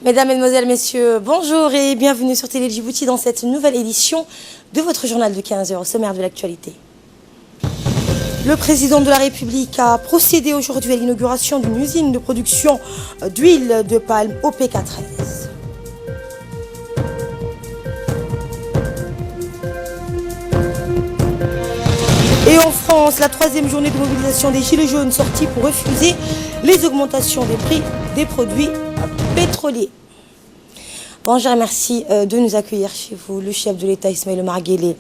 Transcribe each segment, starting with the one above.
Mesdames, Mesdemoiselles, Messieurs, bonjour et bienvenue sur Télé Djibouti dans cette nouvelle édition de votre journal de 15h, au sommaire de l'actualité. Le président de la République a procédé aujourd'hui à l'inauguration d'une usine de production d'huile de palme OPK13. Et en France, la troisième journée de mobilisation des Gilets jaunes sortie pour refuser les augmentations des prix des produits pétroliers. Bonjour et merci de nous accueillir chez vous. Le chef de l'État Ismaël Omar Guelleh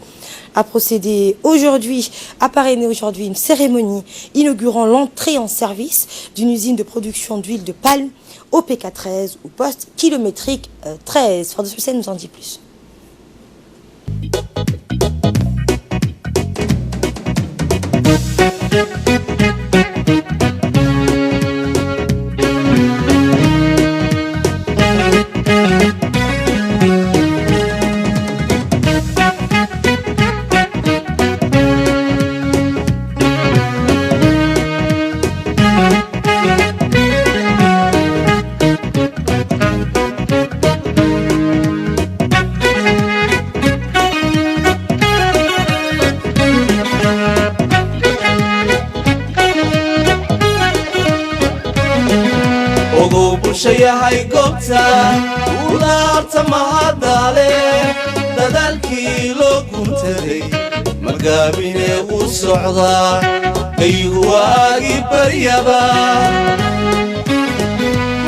a procédé aujourd'hui, a parrainé aujourd'hui une cérémonie inaugurant l'entrée en service d'une usine de production d'huile de palme OPK13 ou poste kilométrique 13. Ford de Hussein nous en dit plus. yahay goobta udaarta mahadale dadaalkii loo guntaday magaabine u socdaa aygu waagi baryaba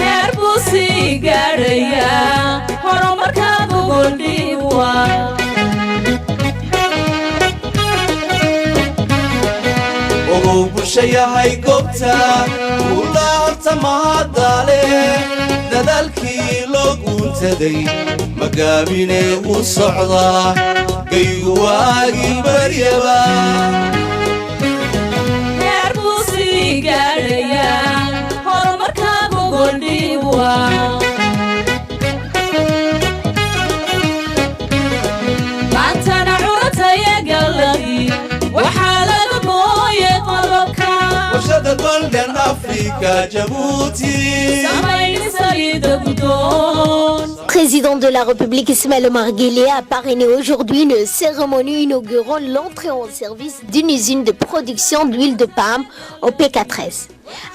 heer buu sii gaadhayaa horumarkaadu goldhiiwa ogow bulsha yahay goobta udaarta mahadale dadaalkii loo guntaday magaabine u socdaa aygu waagi baryaba heer buu sii gaadhayaa horumarkaadu goldhiiwa maantana curtaya galladii waxaa laga mooye qodobka warshada golden africa Djibouti. Président de la République Ismaël Omar Guelleh a parrainé aujourd'hui une cérémonie inaugurant l'entrée en service d'une usine de production d'huile de palme OPK13.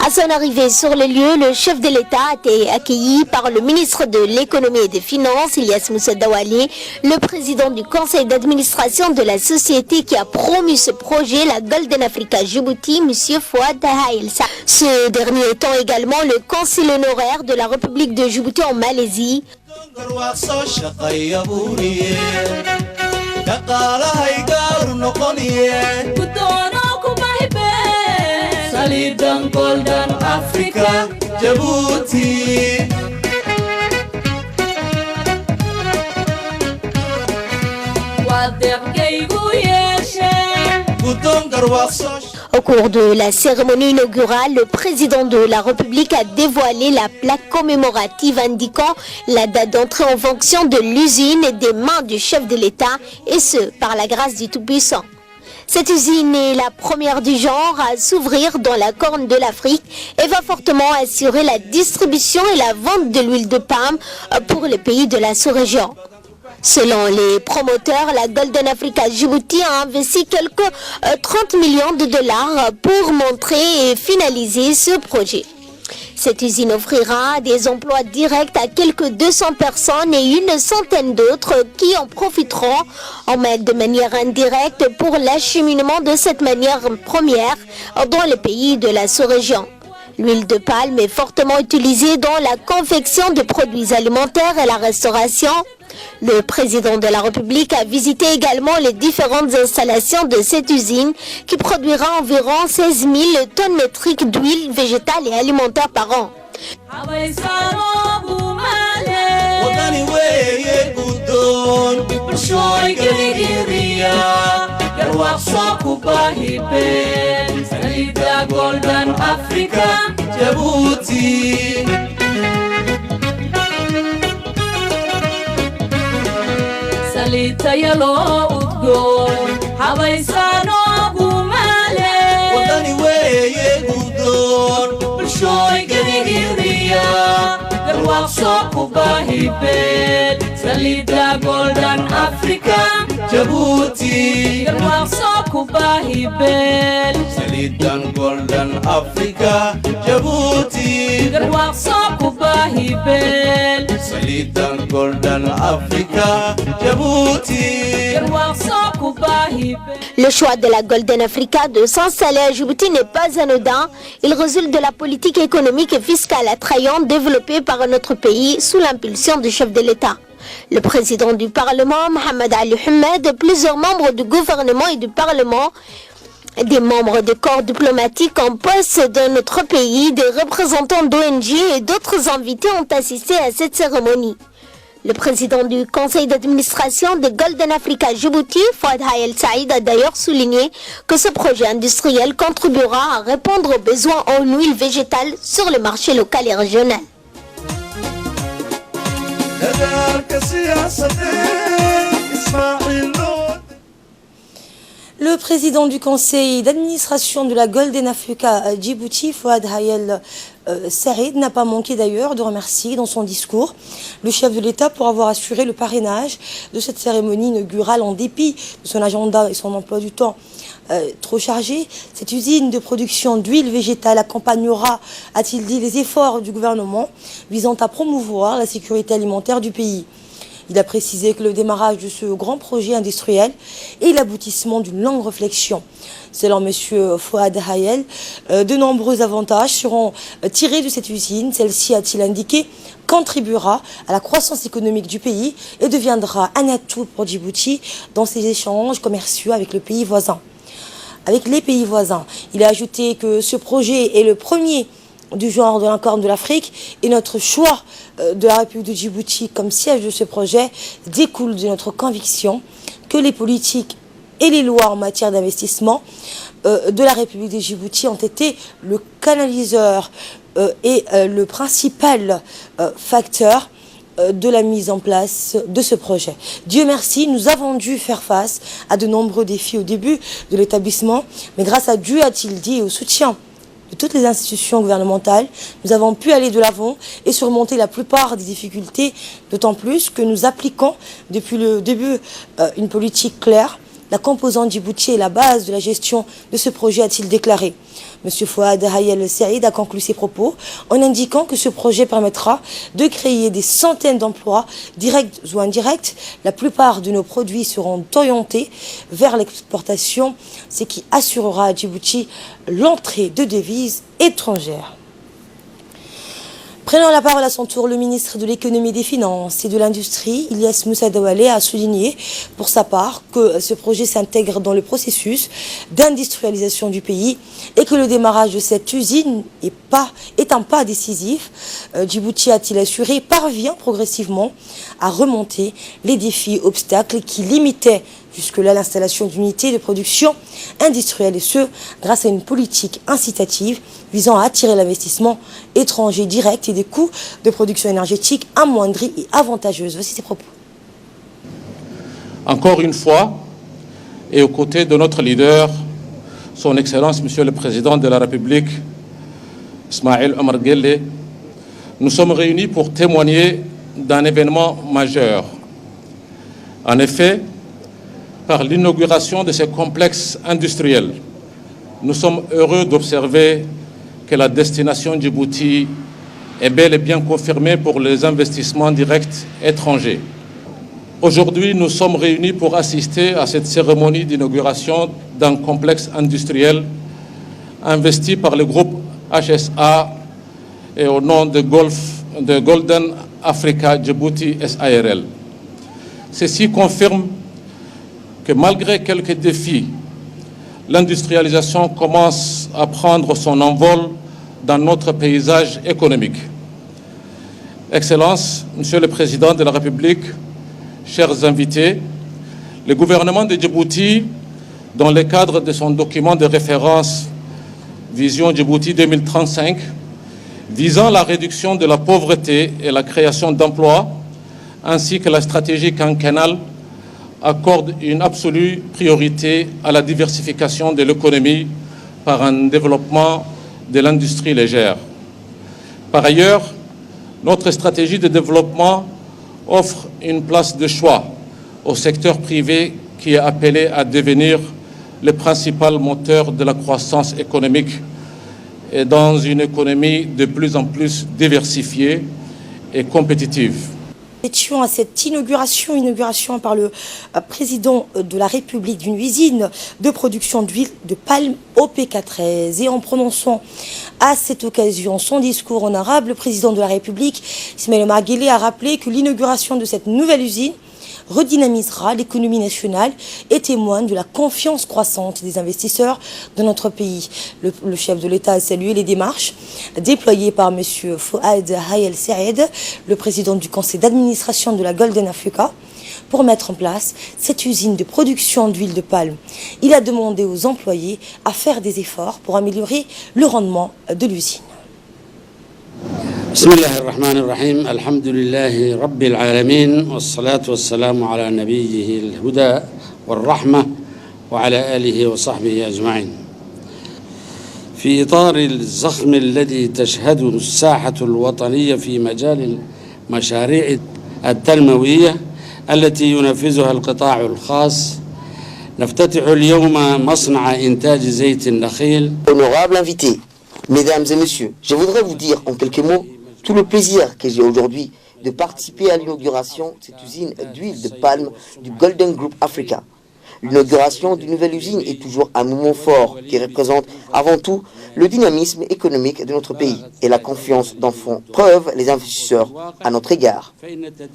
À son arrivée sur le lieu, le chef de l'État a été accueilli par le ministre de l'Économie et des Finances, Ilyas Moussa Dawalé, le président du conseil d'administration de la société qui a promu ce projet, la Golden Africa Djibouti, M. Fouad Haïlsa. Ce dernier étant également le conseiller honoraire de la République de Djibouti en Malaisie. Salidan Golden Africa Djibouti. Au cours de la cérémonie inaugurale, le président de la République a dévoilé la plaque commémorative indiquant la date d'entrée en fonction de l'usine des mains du chef de l'État, et ce, par la grâce du Tout-Puissant. Cette usine est la première du genre à s'ouvrir dans la Corne de l'Afrique et va fortement assurer la distribution et la vente de l'huile de palme pour les pays de la sous-région. Selon les promoteurs, la Golden Africa Djibouti a investi quelques 30 millions de dollars pour montrer et finaliser ce projet. Cette usine offrira des emplois directs à quelques 200 personnes et une centaine d'autres qui en profiteront de manière indirecte pour l'acheminement de cette matière première dans les pays de la sous-région. L'huile de palme est fortement utilisée dans la confection de produits alimentaires et la restauration. Le président de la République a visité également les différentes installations de cette usine qui produira environ 16 000 tonnes métriques d'huile végétale et alimentaire par an. Golden Africa Djibouti. Salita yalo udgoon habaysano gumale wadani weye gudon bulshooy gadigiriya garwaaqso ku baahibeen salida golden africa Djibouti garwaaqso ku baahibeen Salidan Golden Africa Djibouti garwaaqso ku baahibeen Salidan Golden Africa Djibouti garwaaqso ku baahibeen. Le choix de la Golden Africa de s'installer à Djibouti n'est pas anodin. Il résulte de la politique économique et fiscale attrayante développée par notre pays sous l'impulsion du chef de l'État. Le président du Parlement, Mohamed Ali Hamed, plusieurs membres du gouvernement et du Parlement, des membres des corps diplomatiques en poste dans notre pays, des représentants d'ONG et d'autres invités ont assisté à cette cérémonie. Le président du conseil d'administration de Golden Africa Djibouti, Fouad Hayel Saïd, a d'ailleurs souligné que ce projet industriel contribuera à répondre aux besoins en huile végétale sur le marché local et régional. Le président du conseil d'administration de la Golden Africa Djibouti, Fouad Hayel Saïd, n'a pas manqué d'ailleurs de remercier dans son discours le chef de l'État pour avoir assuré le parrainage de cette cérémonie inaugurale en dépit de son agenda et son emploi du temps trop chargé. Cette usine de production d'huile végétale accompagnera, a-t-il dit, les efforts du gouvernement visant à promouvoir la sécurité alimentaire du pays. Il a précisé que le démarrage de ce grand projet industriel est l'aboutissement d'une longue réflexion. Selon M. Fouad Hayel, de nombreux avantages seront tirés de cette usine. Celle-ci, a-t-il indiqué, contribuera à la croissance économique du pays et deviendra un atout pour Djibouti dans ses échanges commerciaux avec le pays voisin. Avec les pays voisins, il a ajouté que ce projet est le premier du genre de la Corne de l'Afrique et notre choix de la République de Djibouti comme siège de ce projet découle de notre conviction que les politiques et les lois en matière d'investissement de la République de Djibouti ont été le canaliseur et le principal facteur de la mise en place de ce projet. Dieu merci, nous avons dû faire face à de nombreux défis au début de l'établissement, mais grâce à Dieu, a-t-il dit, et au soutien de toutes les institutions gouvernementales, nous avons pu aller de l'avant et surmonter la plupart des difficultés, d'autant plus que nous appliquons depuis le début une politique claire. La composante Djibouti est la base de la gestion de ce projet, a-t-il déclaré. M. Fouad Hayel Saïd a conclu ses propos en indiquant que ce projet permettra de créer des centaines d'emplois, directs ou indirects. La plupart de nos produits seront orientés vers l'exportation, ce qui assurera à Djibouti l'entrée de devises étrangères. Prenant la parole à son tour, le ministre de l'économie, des finances et de l'industrie, Ilyas Moussa Douale, a souligné pour sa part que ce projet s'intègre dans le processus d'industrialisation du pays et que le démarrage de cette usine est un pas décisif. Djibouti, a-t-il assuré, parvient progressivement à remonter les défis, obstacles qui limitaient jusque-là l'installation d'unités de production industrielle, et ce, grâce à une politique incitative visant à attirer l'investissement étranger direct et des coûts de production énergétique amoindris et avantageuses. Voici ses propos. Encore une fois, et aux côtés de notre leader, son Excellence, Monsieur le Président de la République, Ismaël Omar Guelleh, nous sommes réunis pour témoigner d'un événement majeur. En effet, par l'inauguration de ces complexes industriels, nous sommes heureux d'observer que la destination Djibouti est bel et bien confirmée pour les investissements directs étrangers. Aujourd'hui, nous sommes réunis pour assister à cette cérémonie d'inauguration d'un complexe industriel investi par le groupe HSA et au nom de Golden Africa Djibouti SARL. Ceci confirme que malgré quelques défis, l'industrialisation commence à prendre son envol dans notre paysage économique. Excellences, Monsieur le Président de la République, chers invités, le gouvernement de Djibouti, dans le cadre de son document de référence Vision Djibouti 2035, visant la réduction de la pauvreté et la création d'emplois, ainsi que la stratégie quinquennale, accorde une absolue priorité à la diversification de l'économie par un développement de l'industrie légère. Par ailleurs, Notre stratégie de développement offre une place de choix au secteur privé qui est appelé à devenir le principal moteur de la croissance économique et dans une économie de plus en plus diversifiée et compétitive. Nous étions à cette inauguration par le président de la République d'une usine de production d'huile de palme au PK13. Et en prononçant à cette occasion son discours en arabe, le président de la République, Ismaël Omar Guelleh, a rappelé que l'inauguration de cette nouvelle usine redynamisera l'économie nationale et témoigne de la confiance croissante des investisseurs de notre pays. Le chef de l'État a salué les démarches déployées par M. Fouad Hayel Saïd, le président du conseil d'administration de la Golden Africa, pour mettre en place cette usine de production d'huile de palme. Il a demandé aux employés à faire des efforts pour améliorer le rendement de l'usine. بسم الله الرحمن الرحيم الحمد لله رب العالمين والصلاة والسلام على نبيه الهدى والرحمة وعلى آله وصحبه أجمعين. في إطار الزخم الذي تشهده الساحة الوطنية في مجال المشاريع التنموية التي ينفذها القطاع الخاص نفتتح اليوم مصنع إنتاج زيت النخيل. Honorables invités, mesdames et messieurs, je voudrais vous dire en quelques mots tout le plaisir que j'ai aujourd'hui de participer à l'inauguration de cette usine d'huile de palme du Golden Group Africa. L'inauguration d'une nouvelle usine est toujours un moment fort qui représente avant tout le dynamisme économique de notre pays et la confiance dont font preuve les investisseurs à notre égard.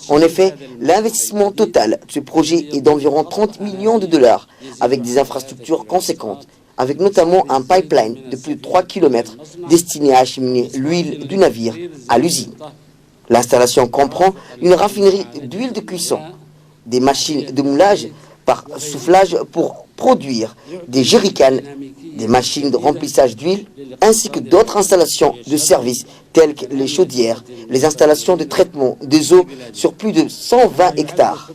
En effet, l'investissement total de ce projet est d'environ 30 millions de dollars avec des infrastructures conséquentes, avec notamment un pipeline de plus de 3 km destiné à acheminer l'huile du navire à l'usine. L'installation comprend une raffinerie d'huile de cuisson, des machines de moulage par soufflage pour produire des jerrycans, des machines de remplissage d'huile, ainsi que d'autres installations de services telles que les chaudières, les installations de traitement des eaux sur plus de 120 hectares.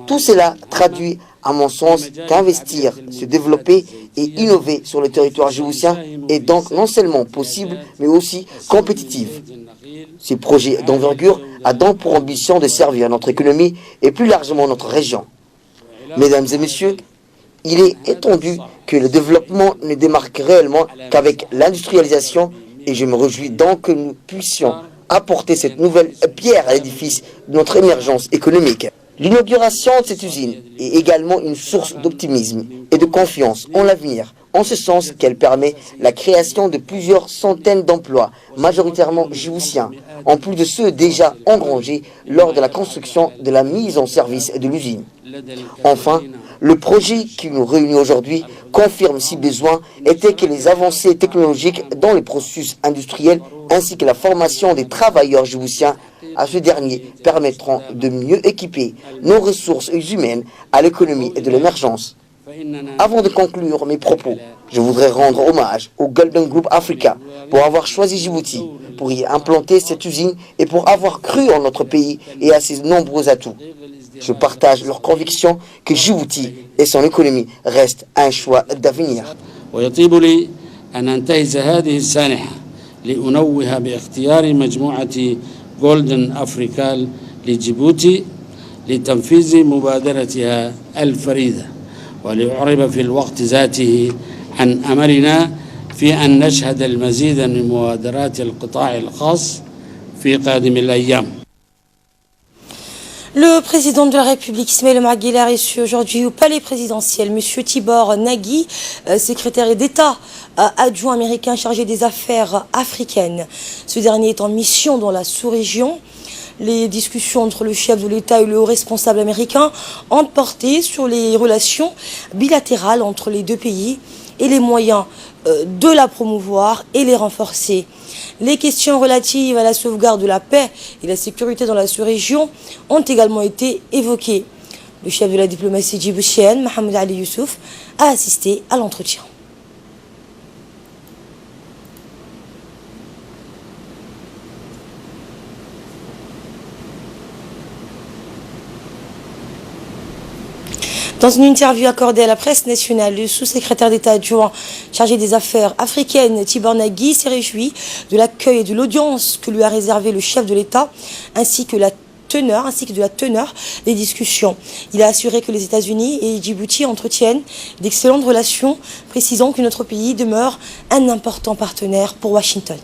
Tout cela traduit, à mon sens, qu'investir, se développer et innover sur le territoire djiboutien est donc non seulement possible, mais aussi compétitif. Ce projet d'envergure a donc pour ambition de servir notre économie et plus largement notre région. Mesdames et messieurs, il est étendu que le développement ne démarque réellement qu'avec l'industrialisation et je me réjouis donc que nous puissions apporter cette nouvelle pierre à l'édifice de notre émergence économique. L'inauguration de cette usine est également une source d'optimisme et de confiance en l'avenir, en ce sens qu'elle permet la création de plusieurs centaines d'emplois, majoritairement djiboutiens, en plus de ceux déjà engrangés lors de la construction de la mise en service de l'usine. Enfin, le projet qui nous réunit aujourd'hui confirme, si besoin était, que les avancées technologiques dans les processus industriels ainsi que la formation des travailleurs djiboutiens à ce dernier permettront de mieux équiper nos ressources humaines à l'économie et de l'émergence. Avant de conclure mes propos, je voudrais rendre hommage au Golden Group Africa pour avoir choisi Djibouti, pour y implanter cette usine et pour avoir cru en notre pays et à ses nombreux atouts. Je partage leur conviction que Djibouti et son économie restent un choix d'avenir. لأنوه باختيار مجموعة جولدن أفريكال لجيبوتي لتنفيذ مبادرتها الفريدة ولأعرب في الوقت ذاته عن أملنا في أن نشهد المزيد من مبادرات القطاع الخاص في قادم الأيام. Le président de la République, Ismaël Omar Guelleh, a reçu aujourd'hui au palais présidentiel M. Tibor Nagui, secrétaire d'État adjoint américain chargé des affaires africaines. Ce dernier est en mission dans la sous-région. Les discussions entre le chef de l'État et le haut responsable américain ont porté sur les relations bilatérales entre les deux pays et les moyens de la promouvoir et les renforcer. Les questions relatives à la sauvegarde de la paix et la sécurité dans la sous-région ont également été évoquées. Le chef de la diplomatie djiboutienne, Mohamed Ali Youssouf, a assisté à l'entretien. Dans une interview accordée à la presse nationale, le sous-secrétaire d'État adjoint chargé des affaires africaines, Tibor Nagui, s'est réjoui de l'accueil et de l'audience que lui a réservé le chef de l'État, ainsi que de la teneur des discussions. Il a assuré que les États-Unis et Djibouti entretiennent d'excellentes relations, précisant que notre pays demeure un important partenaire pour Washington.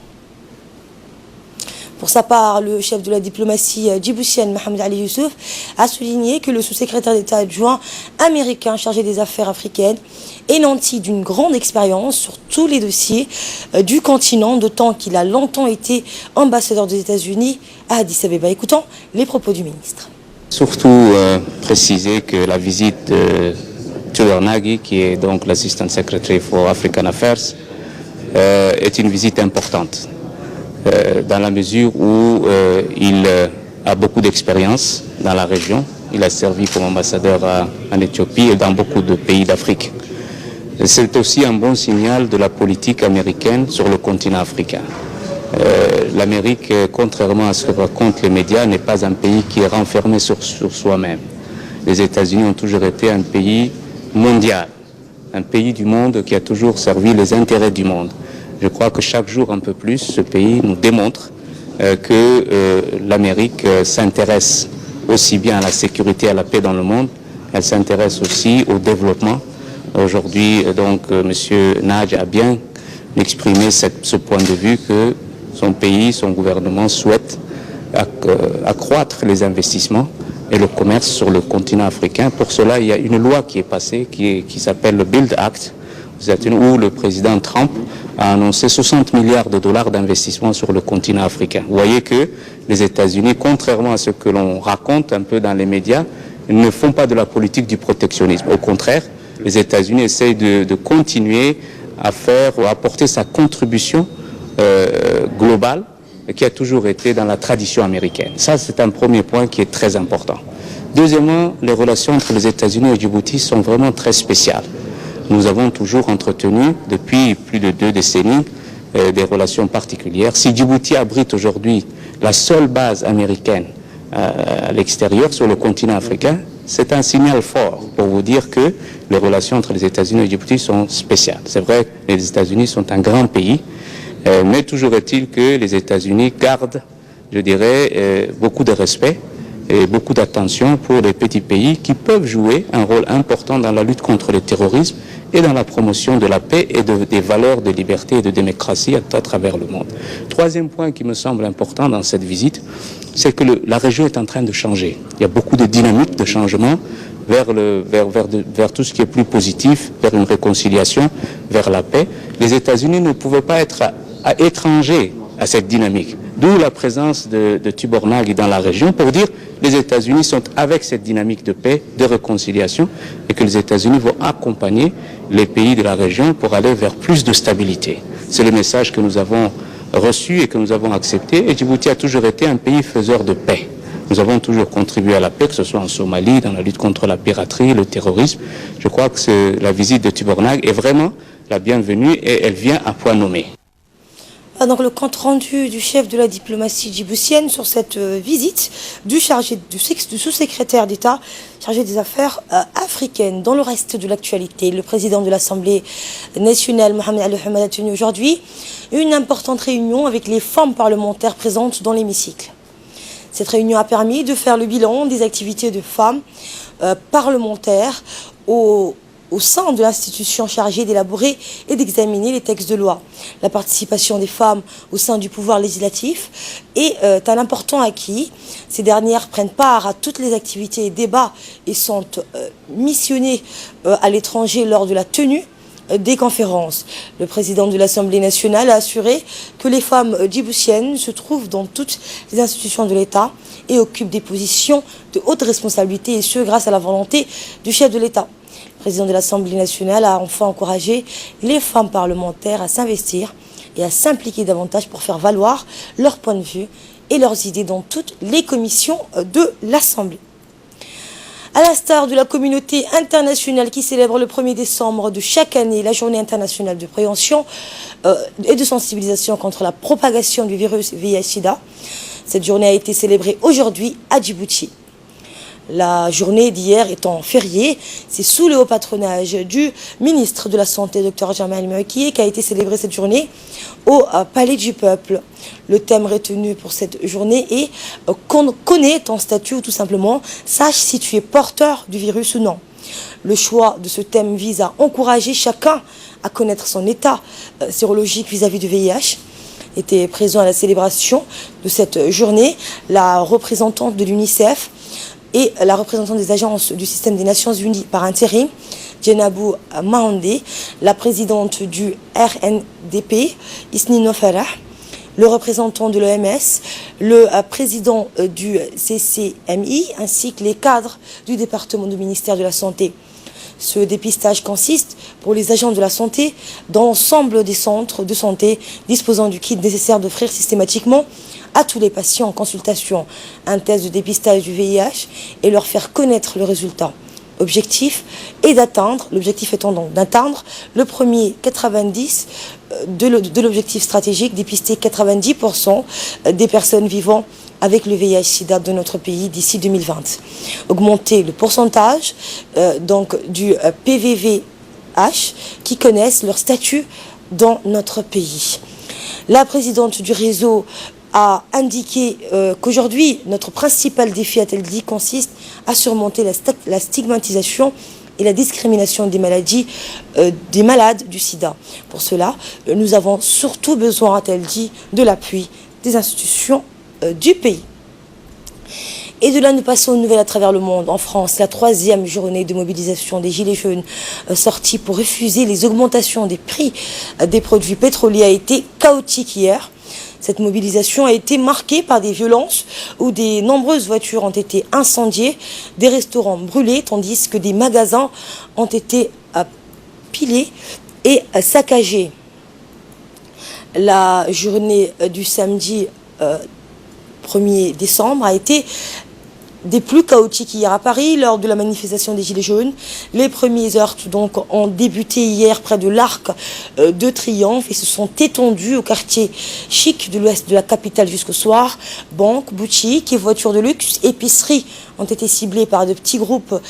Pour sa part, le chef de la diplomatie djiboutienne, Mohamed Ali Youssouf, a souligné que le sous-secrétaire d'État adjoint américain chargé des affaires africaines est nanti d'une grande expérience sur tous les dossiers du continent, d'autant qu'il a longtemps été ambassadeur des États-Unis à Addis Abeba. Écoutons les propos du ministre. Surtout préciser que la visite de Tibor Nagui, qui est donc l'Assistant Secretary for African Affairs, est une visite importante. Dans la mesure où il a beaucoup d'expérience dans la région. Il a servi comme ambassadeur en Éthiopie et dans beaucoup de pays d'Afrique. C'est aussi un bon signal de la politique américaine sur le continent africain. L'Amérique, contrairement à ce que racontent les médias, n'est pas un pays qui est renfermé sur soi-même. Les États-Unis ont toujours été un pays mondial, un pays du monde qui a toujours servi les intérêts du monde. Je crois que chaque jour un peu plus, ce pays nous démontre que l'Amérique s'intéresse aussi bien à la sécurité et à la paix dans le monde, elle s'intéresse aussi au développement. Aujourd'hui, donc, M. Nagy a bien exprimé ce point de vue que son pays, son gouvernement souhaite accroître les investissements et le commerce sur le continent africain. Pour cela, il y a une loi qui est passée, qui s'appelle le Build Act, où le président Trump a annoncé 60 milliards de dollars d'investissement sur le continent africain. Vous voyez que les États-Unis, contrairement à ce que l'on raconte un peu dans les médias, ne font pas de la politique du protectionnisme. Au contraire, les États-Unis essayent de continuer à faire ou à apporter sa contribution globale qui a toujours été dans la tradition américaine. Ça, c'est un premier point qui est très important. Deuxièmement, les relations entre les États-Unis et Djibouti sont vraiment très spéciales. Nous avons toujours entretenu, depuis plus de 2 décennies, des relations particulières. Si Djibouti abrite aujourd'hui la seule base américaine à l'extérieur, sur le continent africain, c'est un signal fort pour vous dire que les relations entre les États-Unis et Djibouti sont spéciales. C'est vrai que les États-Unis sont un grand pays, mais toujours est-il que les États-Unis gardent, je dirais, beaucoup de respect et beaucoup d'attention pour les petits pays qui peuvent jouer un rôle important dans la lutte contre le terrorisme et dans la promotion de la paix et des valeurs de liberté et de démocratie à travers le monde. Troisième point qui me semble important dans cette visite, c'est que la région est en train de changer. Il y a beaucoup de dynamique de changement vers tout ce qui est plus positif, vers une réconciliation, vers la paix. Les États-Unis ne pouvaient pas être étrangers à cette dynamique. D'où la présence de Tibor Nagui dans la région pour dire que les États-Unis sont avec cette dynamique de paix, de réconciliation et que les États-Unis vont accompagner les pays de la région pour aller vers plus de stabilité. C'est le message que nous avons reçu et que nous avons accepté. Et Djibouti a toujours été un pays faiseur de paix. Nous avons toujours contribué à la paix, que ce soit en Somalie, dans la lutte contre la piraterie, le terrorisme. Je crois que la visite de Tibor Nagui est vraiment la bienvenue et elle vient à point nommé. Donc le compte rendu du chef de la diplomatie djiboutienne sur cette visite du sous-secrétaire d'État chargé des affaires africaines. Dans le reste de l'actualité, le président de l'Assemblée nationale, Mohamed Ali Hamad, a tenu aujourd'hui une importante réunion avec les femmes parlementaires présentes dans l'hémicycle. Cette réunion a permis de faire le bilan des activités de femmes parlementaires au sein de l'institution chargée d'élaborer et d'examiner les textes de loi. La participation des femmes au sein du pouvoir législatif est un important acquis. Ces dernières prennent part à toutes les activités et débats et sont missionnées à l'étranger lors de la tenue des conférences. Le président de l'Assemblée nationale a assuré que les femmes djiboutiennes se trouvent dans toutes les institutions de l'État et occupent des positions de haute responsabilité, et ce grâce à la volonté du chef de l'État. Le président de l'Assemblée nationale a enfin encouragé les femmes parlementaires à s'investir et à s'impliquer davantage pour faire valoir leurs points de vue et leurs idées dans toutes les commissions de l'Assemblée. À l'instar de la communauté internationale qui célèbre le 1er décembre de chaque année la journée internationale de prévention et de sensibilisation contre la propagation du virus VIH-Sida, cette journée a été célébrée aujourd'hui à Djibouti. La journée d'hier étant fériée, c'est sous le haut patronage du ministre de la Santé, Dr Jamal Meukié, qu'a été célébrée cette journée au Palais du Peuple. Le thème retenu pour cette journée est « Connais ton statut » ou tout simplement « Sache si tu es porteur du virus ou non ». Le choix de ce thème vise à encourager chacun à connaître son état sérologique vis-à-vis du VIH. Était présent à la célébration de cette journée la représentante de l'UNICEF et la représentante des agences du système des Nations Unies par intérim, Djenabou Mahandé, la présidente du RNDP, Isnino Farah, le représentant de l'OMS, le président du CCMI, ainsi que les cadres du département du ministère de la Santé. Ce dépistage consiste, pour les agents de la santé, dans l'ensemble des centres de santé disposant du kit nécessaire d'offrir systématiquement à tous les patients en consultation un test de dépistage du VIH et leur faire connaître le résultat. L'objectif étant donc d'atteindre le premier 90 de l'objectif stratégique, dépister 90% des personnes vivant avec le VIH-Sida de notre pays d'ici 2020. Augmenter le pourcentage du PVVH qui connaissent leur statut dans notre pays. La présidente du réseau a indiqué qu'aujourd'hui, notre principal défi, a-t-elle dit, consiste à surmonter la stigmatisation et la discrimination des malades du sida. Pour cela, nous avons surtout besoin, a-t-elle dit, de l'appui des institutions du pays. Et de là, nous passons aux nouvelles à travers le monde. En France, la 3e journée de mobilisation des Gilets jaunes sortis pour refuser les augmentations des prix des produits pétroliers a été chaotique hier. Cette mobilisation a été marquée par des violences où de nombreuses voitures ont été incendiées, des restaurants brûlés, tandis que des magasins ont été pillés et saccagés. La journée du samedi 1er décembre a été des plus chaotiques hier à Paris lors de la manifestation des Gilets jaunes. Les premiers heurts donc ont débuté hier près de l'Arc de Triomphe et se sont étendus au quartier chic de l'ouest de la capitale jusqu'au soir. Banques, boutiques et voitures de luxe, épiceries ont été ciblées par de petits groupes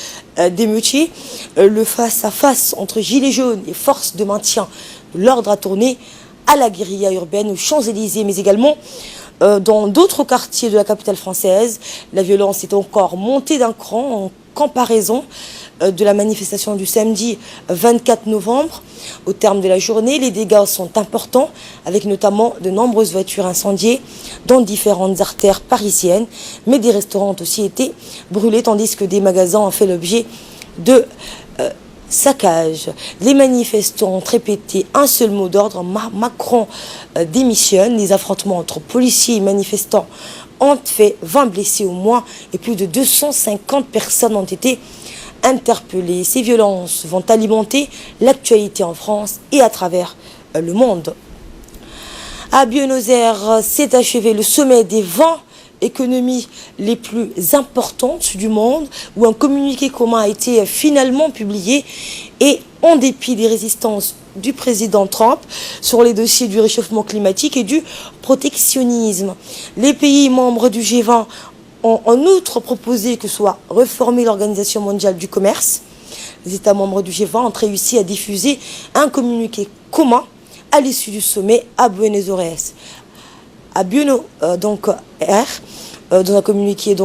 d'émeutiers. Le face-à-face entre Gilets jaunes et forces de maintien de l'ordre a tourné à la guérilla urbaine aux Champs-Élysées, mais également dans d'autres quartiers de la capitale française. La violence est encore montée d'un cran en comparaison de la manifestation du samedi 24 novembre. Au terme de la journée, les dégâts sont importants, avec notamment de nombreuses voitures incendiées dans différentes artères parisiennes, mais des restaurants ont aussi été brûlés, tandis que des magasins ont fait l'objet de saccage. Les manifestants ont répété un seul mot d'ordre, Macron démissionne. Les affrontements entre policiers et manifestants ont fait 20 blessés au moins et plus de 250 personnes ont été interpellées. Ces violences vont alimenter l'actualité en France et à travers le monde. À Buenos Aires s'est achevé le sommet des 20 économies les plus importantes du monde, où un communiqué commun a été finalement publié, et en dépit des résistances du président Trump sur les dossiers du réchauffement climatique et du protectionnisme. Les pays membres du G20 ont en outre proposé que soit réformée l'Organisation mondiale du commerce. Les États membres du G20 ont réussi à diffuser un communiqué commun à l'issue du sommet à Buenos Aires. À Buenos Aires, dans un communiqué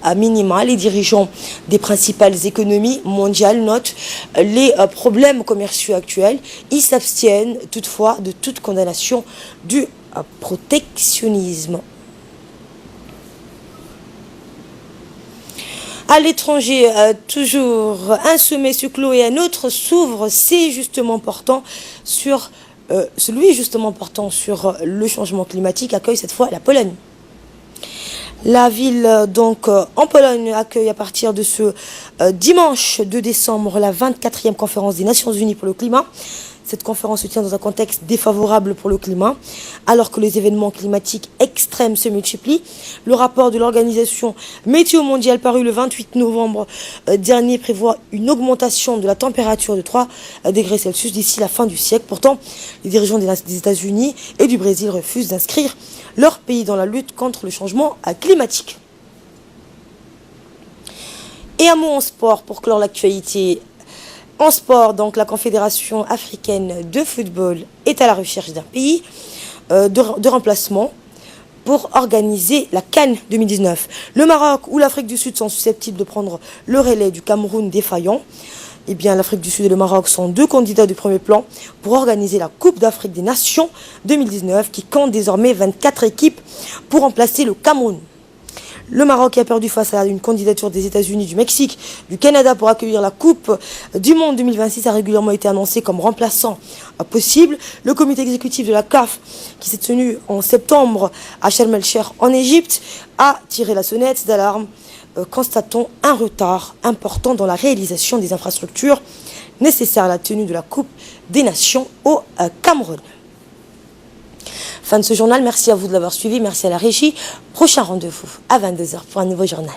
à minima, les dirigeants des principales économies mondiales notent les problèmes commerciaux actuels. Ils s'abstiennent toutefois de toute condamnation du protectionnisme. À l'étranger, toujours un sommet se clôt et un autre s'ouvre. C'est justement portant sur le changement climatique, accueille cette fois la Pologne. La ville, en Pologne, accueille à partir de ce dimanche 2 décembre la 24e conférence des Nations Unies pour le climat. Cette conférence se tient dans un contexte défavorable pour le climat, alors que les événements climatiques extrêmes se multiplient. Le rapport de l'Organisation Météo Mondiale paru le 28 novembre dernier prévoit une augmentation de la température de 3 degrés Celsius d'ici la fin du siècle. Pourtant, les dirigeants des États-Unis et du Brésil refusent d'inscrire leur pays dans la lutte contre le changement climatique. Et un mot en sport pour clore l'actualité. En sport, donc, la Confédération africaine de football est à la recherche d'un pays de remplacement pour organiser la CAN 2019. Le Maroc ou l'Afrique du Sud sont susceptibles de prendre le relais du Cameroun défaillant. Eh bien, l'Afrique du Sud et le Maroc sont deux candidats du premier plan pour organiser la Coupe d'Afrique des Nations 2019 qui compte désormais 24 équipes pour remplacer le Cameroun. Le Maroc a perdu face à une candidature des États-Unis, du Mexique, du Canada pour accueillir la Coupe du Monde 2026 a régulièrement été annoncé comme remplaçant possible. Le comité exécutif de la CAF, qui s'est tenu en septembre à Sharm el-Sheikh en Égypte, a tiré la sonnette d'alarme, constatant un retard important dans la réalisation des infrastructures nécessaires à la tenue de la Coupe des Nations au Cameroun. Fin de ce journal, merci à vous de l'avoir suivi, merci à la régie. Prochain rendez-vous à 22h pour un nouveau journal.